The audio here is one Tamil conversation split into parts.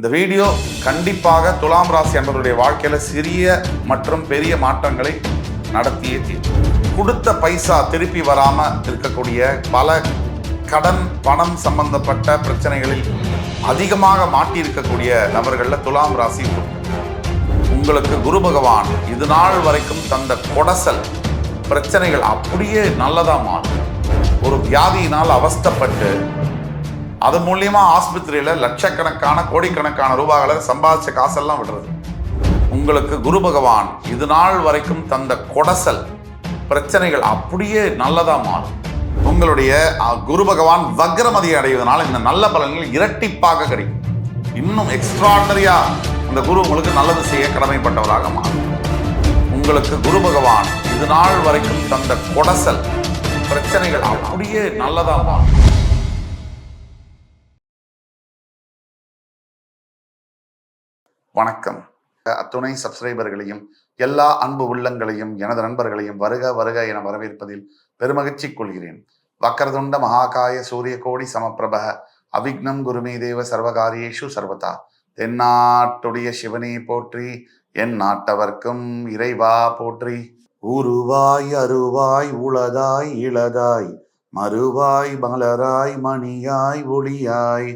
இந்த வீடியோ கண்டிப்பாக துலாம் ராசி அன்பர்களுடைய வாழ்க்கையில சிறிய மற்றும் பெரிய மாற்றங்களை நடத்தியே தீரும். கொடுத்த பைசா திருப்பி வராம இருக்கக்கூடிய பல கடன் பணம் சம்பந்தப்பட்ட பிரச்சனைகளில் அதிகமாக மாட்டியிருக்கக்கூடிய நபர்கள்ல துலாம் ராசி உங்களுக்கு குரு பகவான் இது நாள் வரைக்கும் தந்த கொடசல் பிரச்சனைகள் அப்படியே நல்லதா மாறும். ஒரு வியாதியினால் அவஸ்தப்பட்டு அது மூலியமா ஆஸ்பத்திரியில லட்சக்கணக்கான கோடிக்கணக்கான ரூபாய்களை சம்பாதிச்ச காசெல்லாம் விடுறது. உங்களுக்கு குரு பகவான் இது நாள் வரைக்கும் தந்த கொடசல் பிரச்சனைகள் அப்படியே நல்லதா மாறும். உங்களுடைய குரு பகவான் வக்ரமதி அடைவதனால் இந்த நல்ல பலன்கள் இரட்டிப்பாக கிடைக்கும். இன்னும் எக்ஸ்ட்ராடனரியா அந்த குரு உங்களுக்கு நல்லது செய்ய கடமைப்பட்டவராக மாறும். உங்களுக்கு குரு பகவான் இது நாள் வரைக்கும் தந்த கொடசல் பிரச்சனைகள் அப்படியே நல்லதா மாறும். வணக்கம். அத்துணை சப்ஸ்கிரைபர்களையும் எல்லா அன்பு உள்ளங்களையும் எனது நண்பர்களையும் வருக வருக என வரவேற்பதில் பெருமகிழ்ச்சி கொள்கிறேன். வக்கரதுண்ட மகாகாய சூரிய கோடி சமப்பிரப அவிக்னம் குருமே தேவ சர்வகாரியேஷு சர்வதா. தென்னாட்டுடைய சிவனே போற்றி, என் நாட்டவர்க்கும் இறைவா போற்றி. உருவாய் அருவாய் உளதாய் இளதாய் மறுவாய் மலராய் மணியாய் ஒளியாய்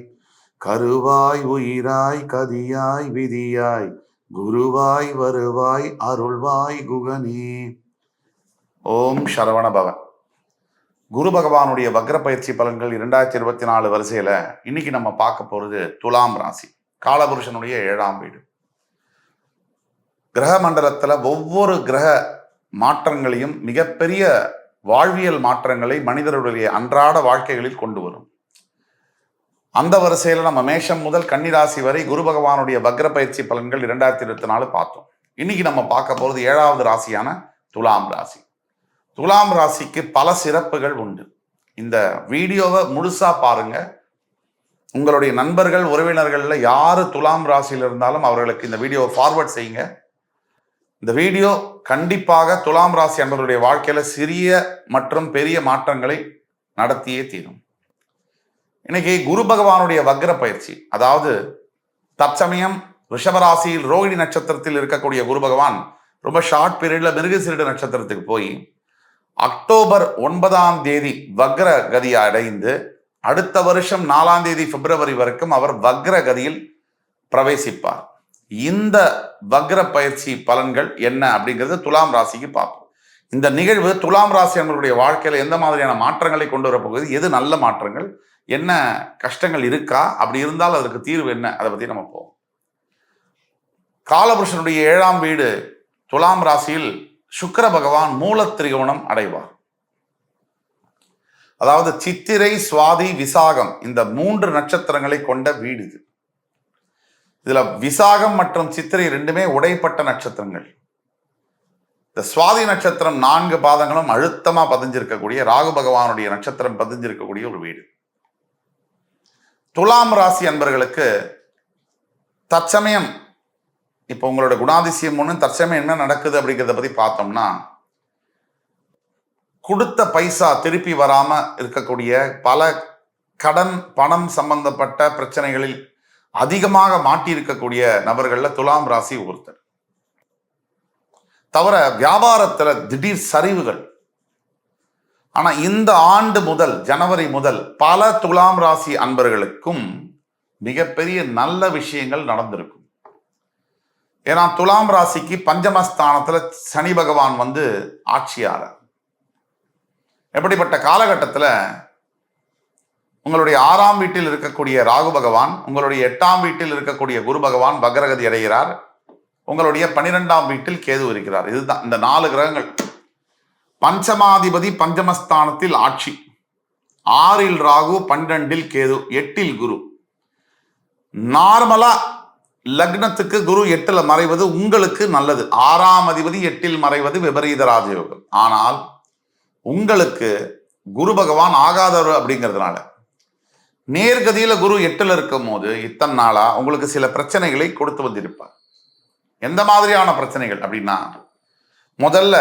கருவாய் உயிராய் கதியாய் விதியாய் குருவாய் வருவாய் அருள்வாய் குகனே. ஓம் சரவண பவன். குரு பகவானுடைய வக்ர பயிற்சி பலன்கள் 2024 வரிசையில இன்னைக்கு நம்ம பார்க்க போறது துலாம் ராசி, காலபுருஷனுடைய 7ஆம் வீடு. கிரக மண்டலத்துல ஒவ்வொரு கிரக மாற்றங்களையும் மிகப்பெரிய வாழ்வியல் மாற்றங்களை மனிதர்களுடைய அன்றாட வாழ்க்கைகளில் கொண்டு வரும். அந்த வரிசையில் நம்ம மேஷம் முதல் கன்னிராசி வரை குரு பகவானுடைய வக்ர பயிற்சி பலன்கள் 2024 பார்த்தோம். இன்னைக்கு நம்ம பார்க்க போறது 7வது ராசியான துலாம் ராசி. துலாம் ராசிக்கு பல சிறப்புகள் உண்டு. இந்த வீடியோவை முழுசா பாருங்க. உங்களுடைய நண்பர்கள் உறவினர்கள்ல யாரு துலாம் ராசியில் இருந்தாலும் அவர்களுக்கு இந்த வீடியோவை ஃபார்வர்ட் செய்யுங்க. இந்த வீடியோ கண்டிப்பாக துலாம் ராசி அன்பர்களுடைய வாழ்க்கையில சிறிய மற்றும் பெரிய மாற்றங்களை நடத்தியே தீரும். இன்னைக்கு குரு பகவானுடைய வக்ர பயிற்சி, அதாவது தற்சமயம் ரிஷபராசியில் ரோகிணி நட்சத்திரத்தில் இருக்கக்கூடிய குரு பகவான் ரொம்ப ஷார்ட் பீரியட்ல மிருகசீரிட நட்சத்திரத்துக்கு போய் அக்டோபர் 9ஆம் தேதி வக்ர கதியை அடைந்து அடுத்த வருஷம் 4ஆம் தேதி பிப்ரவரி வரைக்கும் அவர் வக்ர கதியில் பிரவேசிப்பார். இந்த வக்ர பயிற்சி பலன்கள் என்ன அப்படிங்கிறது துலாம் ராசிக்கு பார்ப்போம். இந்த நிகழ்வு துலாம் ராசி அவர்களுடைய வாழ்க்கையில எந்த மாதிரியான மாற்றங்களை கொண்டு வரப்போகுது, எது நல்ல மாற்றங்கள், என்ன கஷ்டங்கள் இருக்கா, அப்படி இருந்தால் அதற்கு தீர்வு என்ன, அதை பத்தி நம்ம போவோம். காலபுருஷனுடைய 7ஆம் வீடு துலாம் ராசியில் சுக்கிர பகவான் மூலத்திரிகோணம் அடைவார். அதாவது சித்திரை சுவாதி விசாகம் இந்த 3 நட்சத்திரங்களை கொண்ட வீடு இது. இதுல விசாகம் மற்றும் சித்திரை ரெண்டுமே உடைப்பட்ட நட்சத்திரங்கள். இந்த சுவாதி நட்சத்திரம் 4 பாதங்களும் அழுத்தமா பதிஞ்சிருக்கக்கூடிய ராகு பகவானுடைய நட்சத்திரம் பதிஞ்சிருக்கக்கூடிய ஒரு வீடு. துலாம் ராசி அன்பர்களுக்கு தற்சமயம் இப்போ உங்களோட குணாதிசயம் ஒன்று தற்சமயம் என்ன நடக்குது அப்படிங்கிறத பத்தி பார்த்தோம்னா, கொடுத்த பைசா திருப்பி வராம இருக்கக்கூடிய பல கடன் பணம் சம்பந்தப்பட்ட பிரச்சனைகளில் அதிகமாக மாட்டியிருக்கக்கூடிய நபர்கள்ல துலாம் ராசி ஒருத்தர். தவிர வியாபாரத்துல திடீர் சரிவுகள். ஆனா இந்த ஆண்டு முதல் ஜனவரி முதல் பல துலாம் ராசி அன்பர்களுக்கும் மிகப்பெரிய நல்ல விஷயங்கள் நடந்திருக்கும். ஏன்னா துலாம் ராசிக்கு பஞ்சமஸ்தானத்துல சனி பகவான் ஆட்சியாளர். எப்படிப்பட்ட காலகட்டத்தில் உங்களுடைய 6ஆம் வீட்டில் இருக்கக்கூடிய ராகு பகவான், உங்களுடைய 8ஆம் வீட்டில் இருக்கக்கூடிய குரு பகவான் வக்ரகதி அடைகிறார். உங்களுடைய 12ஆம் வீட்டில் கேது இருக்கிறார். இதுதான் இந்த 4 கிரகங்கள். பஞ்சமாதிபதி பஞ்சமஸ்தானத்தில் ஆட்சி, 6இல் ராகு, 12இல் கேது, 8இல் குரு. நார்மலா லக்னத்துக்கு குரு 8ல் மறைவது உங்களுக்கு நல்லது. 6ஆம் அதிபதி 8ல் மறைவது விபரீத ராஜயோகம். ஆனால் உங்களுக்கு குரு பகவான் ஆகாதவர் அப்படிங்கிறதுனால நேர்கதியில குரு 8ல் இருக்கும் போது இத்தனை நாளா உங்களுக்கு சில பிரச்சனைகளை கொடுத்து வந்திருப்பார். எந்த மாதிரியான பிரச்சனைகள் அப்படின்னா, முதல்ல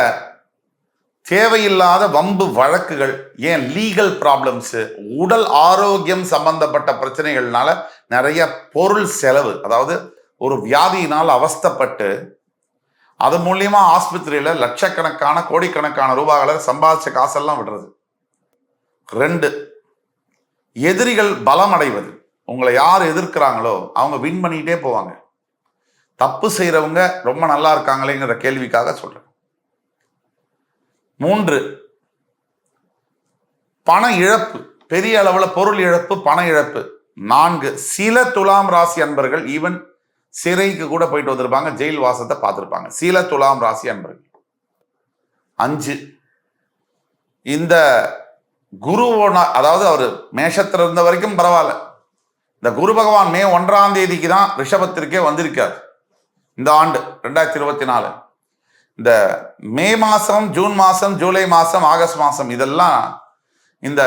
தேவையில்லாத வம்பு வழக்குகள், ஏன் லீகல் ப்ராப்ளம்ஸ், உடல் ஆரோக்கியம் சம்பந்தப்பட்ட பிரச்சனைகள்னால நிறைய பொருள் செலவு, அதாவது ஒரு வியாதியினால் அவஸ்தைப்பட்டு அது மூலியமா ஆஸ்பத்திரியில லட்சக்கணக்கான கோடிக்கணக்கான ரூபாய்களை சம்பாதிச்ச காசெல்லாம் விடுறது. 2, எதிரிகள் பலம் அடைவது. உங்களை யார் எதிர்க்கிறாங்களோ அவங்க வின் பண்ணிட்டே போவாங்க. தப்பு செய்யறவங்க ரொம்ப நல்லா இருக்காங்களேங்கிற கேள்விக்காக சொல்றேன். 3, பண இழப்பு, பெரிய அளவுல பொருள் இழப்பு, பண இழப்பு. 4, சில துலாம் ராசி அன்பர்கள் ஈவன் சிறைக்கு கூட போயிட்டு வந்திருப்பாங்க, ஜெயில் வாசத்தை பார்த்திருப்பாங்க, சில துலாம் ராசி அன்பர்கள். 5, இந்த குருவோட, அதாவது அவர் மேஷத்துல இருந்த வரைக்கும் பரவாயில்ல, இந்த குரு பகவான் மே 1ஆம் தேதிக்கு தான் ரிஷபத்திற்கே வந்திருக்கார். இந்த ஆண்டு 2024 இந்த மே மாசம், ஜூன் மாசம், ஜூலை மாசம், ஆகஸ்ட் மாசம் இதெல்லாம் இந்த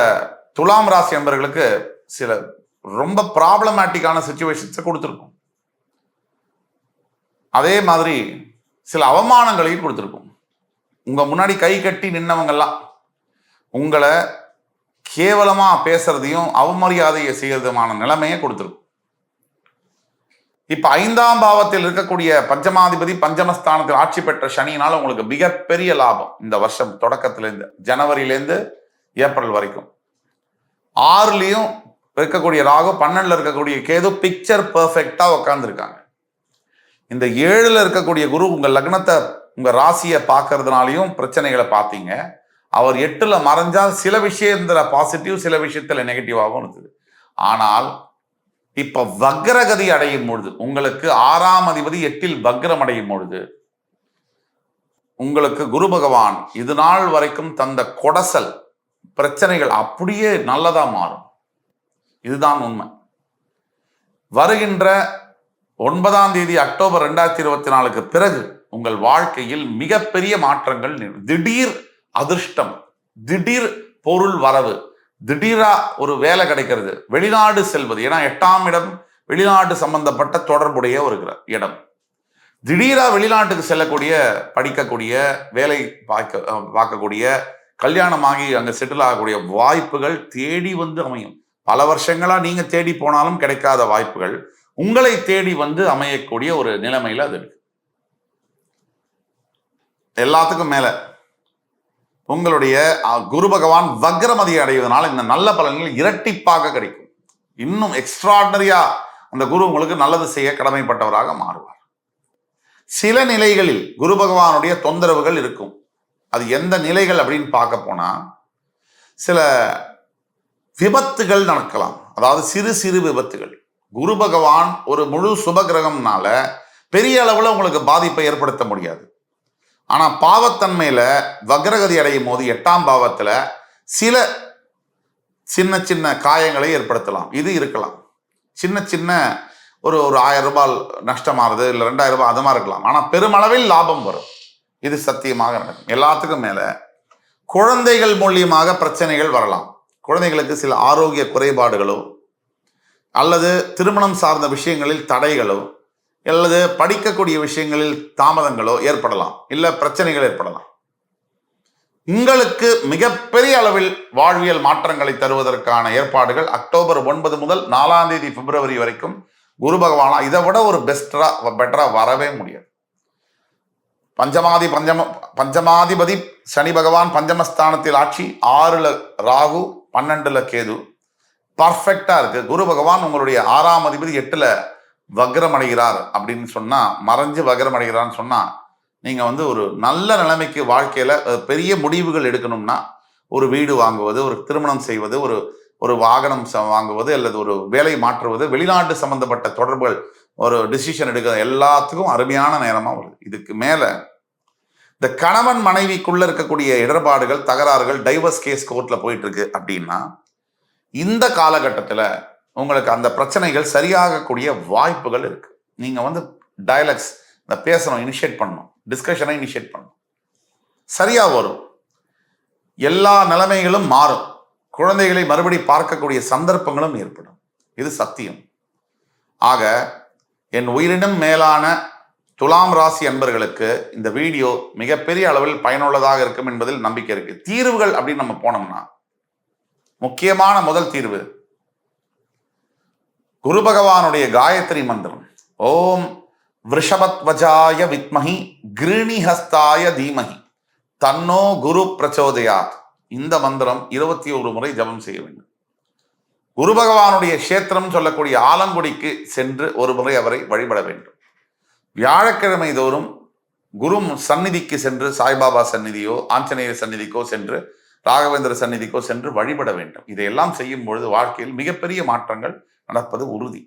துலாம் ராசி அன்பர்களுக்கு சில ரொம்ப ப்ராப்ளமேட்டிக்கான சிச்சுவேஷன்ஸை கொடுத்துருக்கும். அதே மாதிரி சில அவமானங்களையும் கொடுத்துருக்கும். உங்க முன்னாடி கை கட்டி நின்னவங்கெல்லாம் உங்களை கேவலமா பேசுறதையும் அவமரியாதையை செய்யறதுமான நிலைமையை கொடுத்துருக்கும். இப்ப 5ஆம் பாவத்தில் இருக்கக்கூடிய பஞ்சமாதிபதி பஞ்சமஸ்தானத்தில் ஆட்சி பெற்ற சனியினால உங்களுக்கு மிகப்பெரிய லாபம் இந்த வருஷம் தொடக்கத்திலேருந்து, ஜனவரியிலேருந்து ஏப்ரல் வரைக்கும். 6லயும் இருக்கக்கூடிய ராகு, 12ல இருக்கக்கூடிய கேது பிக்சர் பெர்ஃபெக்டா உட்கார்ந்துருக்காங்க. இந்த 7ல இருக்கக்கூடிய குரு உங்க லக்னத்தை, உங்க ராசியை பார்க்கறதுனாலையும் பிரச்சனைகளை பார்த்தீங்க. அவர் 8ல மறைஞ்சால் சில விஷயத்துல பாசிட்டிவ், சில விஷயத்துல நெகட்டிவாகவும் இருந்தது. ஆனால் இப்ப வக்ரகதி அடையும் பொழுது, உங்களுக்கு 6ஆம் அதிபதி 8ல் வக்ரம் அடையும் பொழுது, உங்களுக்கு குரு பகவான் இது நாள் வரைக்கும் தந்த கொடசல் பிரச்சனைகள் அப்படியே நல்லதா மாறும். இதுதான் உண்மை. வருகின்ற 9ஆம் தேதி அக்டோபர் 2024க்கு பிறகு உங்கள் வாழ்க்கையில் மிகப்பெரிய மாற்றங்கள், திடீர் அதிர்ஷ்டம், திடீர் பொருள் வரவு, திடீரா ஒரு வேலை கிடைக்கிறது, வெளிநாடு செல்வது. ஏன்னா 8ஆம் இடம் வெளிநாடு சம்பந்தப்பட்ட தொடர்புடைய ஒரு இடம். திடீரா வெளிநாட்டுக்கு செல்லக்கூடிய, படிக்கக்கூடிய, வேலை பார்க்கக்கூடிய, கல்யாணமாகி அங்க செட்டில் ஆகக்கூடிய வாய்ப்புகள் தேடி வந்து அமையும். பல வருஷங்களா நீங்க தேடி போனாலும் கிடைக்காத வாய்ப்புகள் உங்களை தேடி வந்து அமையக்கூடிய ஒரு நிலைமையில அது இருக்கு. எல்லாத்துக்கும் மேல உங்களுடைய குரு பகவான் வக்ரமதி அடைவதனால இந்த நல்ல பலன்கள் இரட்டிப்பாக கிடைக்கும். இன்னும் எக்ஸ்ட்ராடனரியா அந்த குரு உங்களுக்கு நல்லது செய்ய கடமைப்பட்டவராக மாறுவார். சில நிலைகளில் குரு பகவானுடைய தொந்தரவுகள் இருக்கும். அது எந்த நிலைகள் அப்படின்னு பார்க்க போனா, சில விபத்துகள் நடக்கலாம். அதாவது சிறு சிறு விபத்துகள். குரு பகவான் ஒரு முழு சுப கிரகம்னால பெரிய அளவுல உங்களுக்கு பாதிப்பை ஏற்படுத்த முடியாது. ஆனா பாவத்தன்மையில வக்ரகதி அடையும் போது 8ஆம் பாவத்துல சில சின்ன சின்ன காயங்களை ஏற்படுத்தலாம். இது இருக்கலாம். சின்ன சின்ன ஒரு 1000 ரூபாய் நஷ்டமாறுது, இல்லை 2000 ரூபாய் அது மாதிரி இருக்கலாம். ஆனா பெருமளவில் லாபம் வரும். இது சத்தியமாக நடக்கும். எல்லாத்துக்கும் மேல குழந்தைகள் மூலியமாக பிரச்சனைகள் வரலாம். குழந்தைகளுக்கு சில ஆரோக்கிய குறைபாடுகளோ அல்லது திருமணம் சார்ந்த விஷயங்களில் தடைகளோ அல்லது படிக்கக்கூடிய விஷயங்களில் தாமதங்களோ ஏற்படலாம், இல்லை பிரச்சனைகள் ஏற்படலாம். உங்களுக்கு மிகப்பெரிய அளவில் வாழ்வியல் மாற்றங்களை தருவதற்கான ஏற்பாடுகள் அக்டோபர் 9 முதல் 4ஆம் தேதி பிப்ரவரி வரைக்கும் குரு பகவானா இதை விட ஒரு பெட்டரா வரவே முடியாது. பஞ்சமாதிபதி சனி பகவான் பஞ்சமஸ்தானத்தில் ஆட்சி, 6ல் ராகு, 12ல் கேது, பர்ஃபெக்டா இருக்கு. குரு பகவான் உங்களுடைய 6ஆம் அதிபதி 8ல் வக்ரம் அடைகிறார் அப்படின்னு சொன்னா, மறைஞ்சு வக்ரம் அடைகிறான்னு சொன்னா, நீங்க வந்து ஒரு நல்ல நிலைமைக்கு வாழ்க்கையில பெரிய முடிவுகள் எடுக்கணும்னா, ஒரு வீடு வாங்குவது, ஒரு திருமணம் செய்வது, ஒரு வாகனம் வாங்குவது, அல்லது ஒரு வேலை மாற்றுவது, வெளிநாட்டு சம்பந்தப்பட்ட தொடர்புகள், ஒரு டிசிஷன் எடுக்க எல்லாத்துக்கும் அருமையான நேரமா வருது. இதுக்கு மேல இந்த கணவன் மனைவிக்குள்ள இருக்கக்கூடிய இடர்பாடுகள், தகராறுகள், டைவர்ஸ் கேஸ் கோர்ட்ல போயிட்டு இருக்கு அப்படின்னா, இந்த காலகட்டத்துல உங்களுக்கு அந்த பிரச்சனைகள் சரியாகக்கூடிய வாய்ப்புகள் இருக்கு. நீங்க வந்து டயலாக்ஸ் பேசணும், இனிஷியேட் பண்ணணும், டிஸ்கஷனை இனிஷியேட் பண்ணணும், சரியா வரும். எல்லா நிலைமைகளும் மாறும். குழந்தைகளை மறுபடி பார்க்கக்கூடிய சந்தர்ப்பங்களும் ஏற்படும். இது சத்தியம். ஆக என் உயிரினும் மேலான துலாம் ராசி அன்பர்களுக்கு இந்த வீடியோ மிகப்பெரிய அளவில் பயனுள்ளதாக இருக்கும் என்பதில் நம்பிக்கை இருக்கு. தீர்வுகள் அப்படின்னு நம்ம போனோம்னா முக்கியமான முதல் தீர்வு குரு பகவானுடைய காயத்ரி மந்திரம். ஓம் விருஷபத்வஜாய வித்மஹி கிருணிஹஸ்தாய தீமஹி தன்னோ குரு பிரச்சோதயாத். இந்த மந்திரம் 21 முறை ஜபம் செய்ய வேண்டும். குரு பகவானுடைய கஷேத்திரம் சொல்லக்கூடிய ஆலங்குடிக்கு சென்று ஒரு முறை அவரை வழிபட வேண்டும். வியாழக்கிழமை தோறும் குரு சந்நிதிக்கு சென்று சாய்பாபா சந்நிதியோ ஆஞ்சநேயர் சந்நிதிக்கோ சென்று ராகவேந்திர சந்நிதிக்கோ சென்று வழிபட வேண்டும். இதையெல்லாம் செய்யும் பொழுது வாழ்க்கையில் மிகப்பெரிய மாற்றங்கள் நடப்பது உறுதி.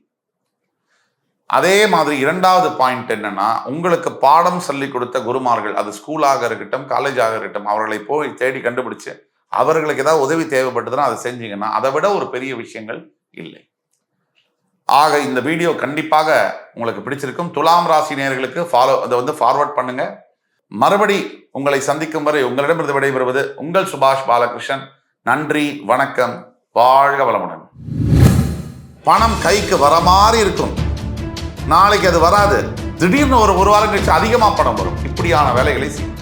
அதே மாதிரி இரண்டாவது பாயிண்ட் என்னன்னா, உங்களுக்கு பாடம் சொல்லி கொடுத்த குருமார்கள், அது ஸ்கூலாக இருக்கட்டும் காலேஜாக இருக்கட்டும், அவர்களை போய் தேடி கண்டுபிடிச்சு அவர்களுக்கு ஏதாவது உதவி தேவைப்பட்டதுன்னா அதை செஞ்சீங்கன்னா அதை விட ஒரு பெரிய விஷயங்கள் இல்லை. ஆக இந்த வீடியோ கண்டிப்பாக உங்களுக்கு பிடிச்சிருக்கும். துலாம் ராசி நேயர்களுக்கு அதை ஃபார்வர்ட் பண்ணுங்க. மறுபடி உங்களை சந்திக்கும் வரை உங்களிடமிருந்து விடைபெறுவது உங்கள் சுபாஷ் பாலகிருஷ்ணன். நன்றி, வணக்கம், வாழ்க வளமுடன். பணம் கைக்கு வர மாதிரி இருக்கும், நாளைக்கு அது வராது, திடீர்னு ஒரு வாரம் கழிச்சு அதிகமாக பணம் வரும். இப்படியான வேலைகளை செய்யும்.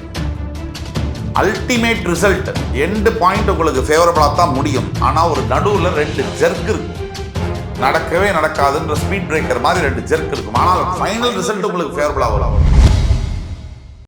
அல்டிமேட் ரிசல்ட் எண்டு பாயிண்ட் உங்களுக்கு ஃபேவரபிளாக தான் முடியும். ஆனால் ஒரு நடுவில் 2 ஜெர்க் இருக்கும். நடக்கவே நடக்காதுன்ற ஸ்பீட் பிரேக்கர் மாதிரி 2 ஜெர்க் இருக்கும். ஆனால் ஃபைனல் ரிசல்ட் உங்களுக்கு ஃபேவரபிளாக வரும்.